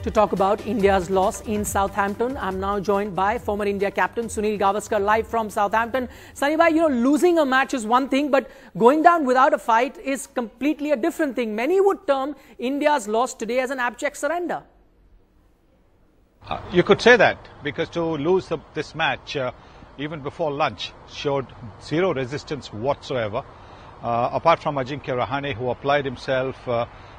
To talk about India's loss in Southampton, I'm now joined by former India captain Sunil Gavaskar live from Southampton. Sunil bhai, losing a match is one thing, but going down without a fight is completely a different thing. Many would term India's loss today as an abject surrender. You could say that, because to lose this match even before lunch showed zero resistance whatsoever. Apart from Ajinkya Rahane, who applied himself,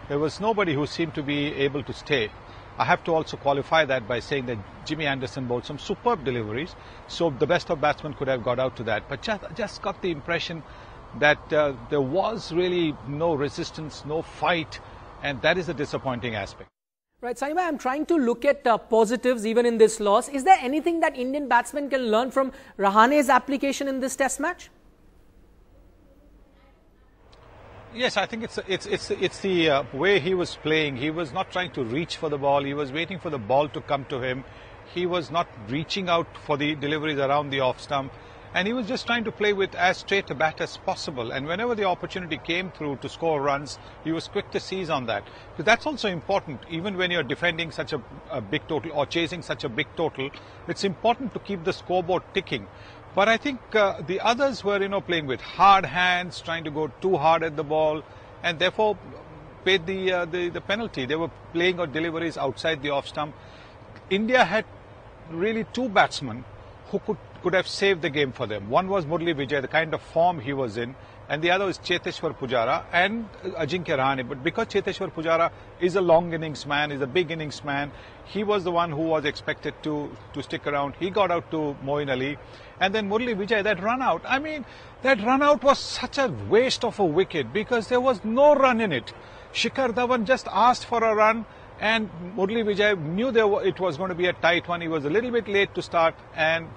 there was nobody who seemed to be able to stay. I have to also qualify that by saying that Jimmy Anderson bowled some superb deliveries, so the best of batsmen could have got out to that. But just got the impression that there was really no resistance, no fight, and that is a disappointing aspect. Right, Sunil bhai, I'm trying to look at positives even in this loss. Is there anything that Indian batsmen can learn from Rahane's application in this test match? Yes, I think it's the way he was playing. He was not trying to reach for the ball. He was waiting for the ball to come to him. He was not reaching out for the deliveries around the off stump. And he was just trying to play with as straight a bat as possible. And whenever the opportunity came through to score runs, he was quick to seize on that. So that's also important. Even when you're defending such a big total or chasing such a big total, it's important to keep the scoreboard ticking. But I think the others were, playing with hard hands, trying to go too hard at the ball, and therefore paid the penalty. They were playing out deliveries outside the off stump. India had really two batsmen who could have saved the game for them. One was Moeen Ali, the kind of form he was in, and the other was Cheteshwar Pujara and Ajinkya Rahane. But because Cheteshwar Pujara is a long innings man, is a big innings man, he was the one who was expected to stick around. He got out to Moeen Ali. And then Moeen Ali, that run out. I mean, that run out was such a waste of a wicket because there was no run in it. Shikhar Dhawan just asked for a run, and Moeen Ali knew it was going to be a tight one. He was a little bit late to start, and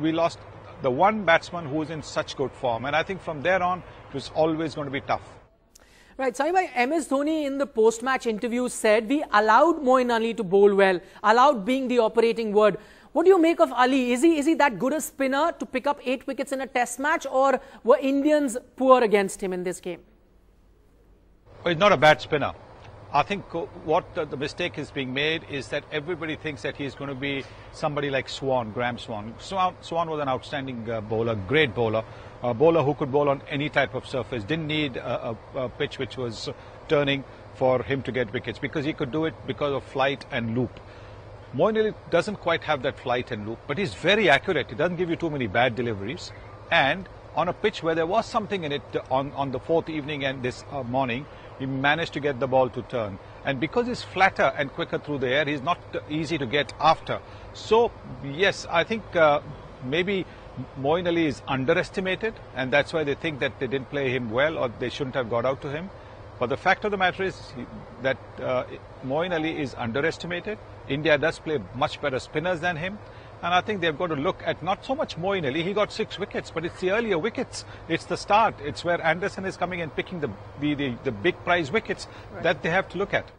we lost the one batsman who was in such good form. And I think from there on, it was always going to be tough. Right, Sunil bhai, MS Dhoni in the post-match interview said, we allowed Moeen Ali to bowl well, allowed being the operating word. What do you make of Ali? Is he that good a spinner to pick up 8 wickets in a test match, or were Indians poor against him in this game? He's not a bad spinner. I think what the mistake is being made is that everybody thinks that he's going to be somebody like Graham Swan. Swan was an outstanding bowler, great bowler, a bowler who could bowl on any type of surface, didn't need a pitch which was turning for him to get wickets, because he could do it because of flight and loop. Moeen Ali doesn't quite have that flight and loop, but he's very accurate. He doesn't give you too many bad deliveries. And on a pitch where there was something in it on the fourth evening and this morning, he managed to get the ball to turn. And because he's flatter and quicker through the air, he's not easy to get after. So, yes, I think maybe Moeen Ali is underestimated, and that's why they think that they didn't play him well or they shouldn't have got out to him. But the fact of the matter is that Moeen Ali is underestimated. India does play much better spinners than him. And I think they've got to look at not so much Moeen Ali. He got 6 wickets, but it's the earlier wickets. It's the start. It's where Anderson is coming and picking the big prize wickets that they have to look at.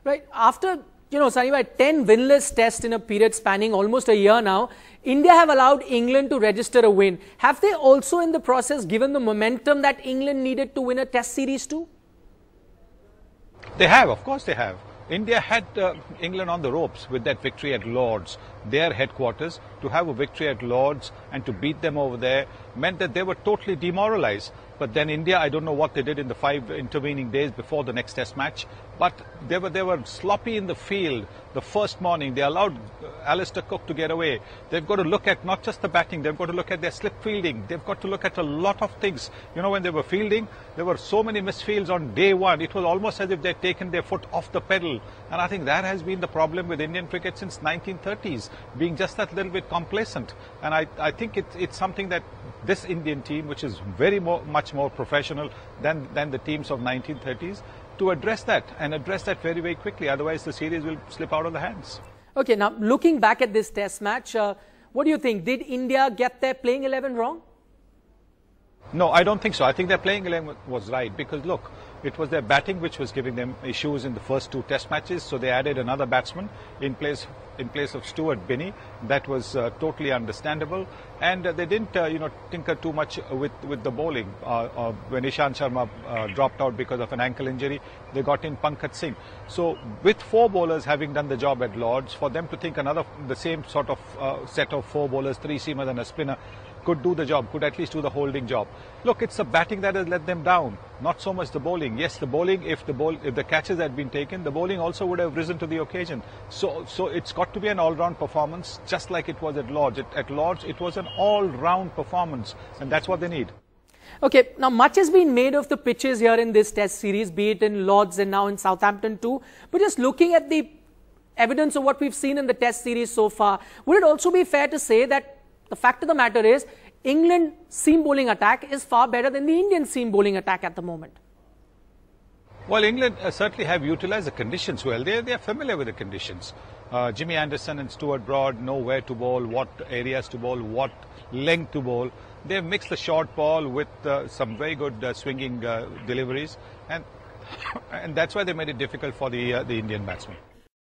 Right. After, Sunil bhai, 10 winless tests in a period spanning almost a year now, India have allowed England to register a win. Have they also in the process given the momentum that England needed to win a test series too? They have, of course they have. India had England on the ropes with that victory at Lord's, their headquarters. To have a victory at Lord's and to beat them over there meant that they were totally demoralized. But then India, I don't know what they did in the 5 intervening days before the next test match, but they were sloppy in the field the first morning. They allowed Alistair Cook to get away. They've got to look at not just the batting, they've got to look at their slip fielding. They've got to look at a lot of things. When they were fielding, there were so many misfields on day one. It was almost as if they'd taken their foot off the pedal. And I think that has been the problem with Indian cricket since 1930s, being just that little bit complacent. And I think it's something that this Indian team, which is much more professional than the teams of 1930s, to address that and address that very, very quickly. Otherwise, the series will slip out of the hands. Okay, now looking back at this test match, what do you think? Did India get their playing 11 wrong? No, I don't think so. I think their playing 11 was right because look, it was their batting which was giving them issues in the first 2 test matches. So they added another batsman in place of Stuart Binney. That was totally understandable. And they didn't, tinker too much with the bowling. When Ishant Sharma dropped out because of an ankle injury, they got in Pankaj Singh. So with 4 bowlers having done the job at Lords, for them to think the same sort of set of 4 bowlers, 3 seamers and a spinner, could do the job, could at least do the holding job. Look, it's the batting that has let them down, not so much the bowling. Yes, the bowling, if the catches had been taken, the bowling also would have risen to the occasion. So it's got to be an all-round performance, just like it was at Lords. At Lords, it was an all-round performance, and that's what they need. Okay, now much has been made of the pitches here in this test series, be it in Lords and now in Southampton too. But just looking at the evidence of what we've seen in the test series so far, would it also be fair to say that the fact of the matter is, England seam bowling attack is far better than the Indian seam bowling attack at the moment? Well, England certainly have utilised the conditions well. They are familiar with the conditions. Jimmy Anderson and Stuart Broad know where to bowl, what areas to bowl, what length to bowl. They've mixed the short ball with some very good swinging deliveries, and that's why they made it difficult for the Indian batsmen.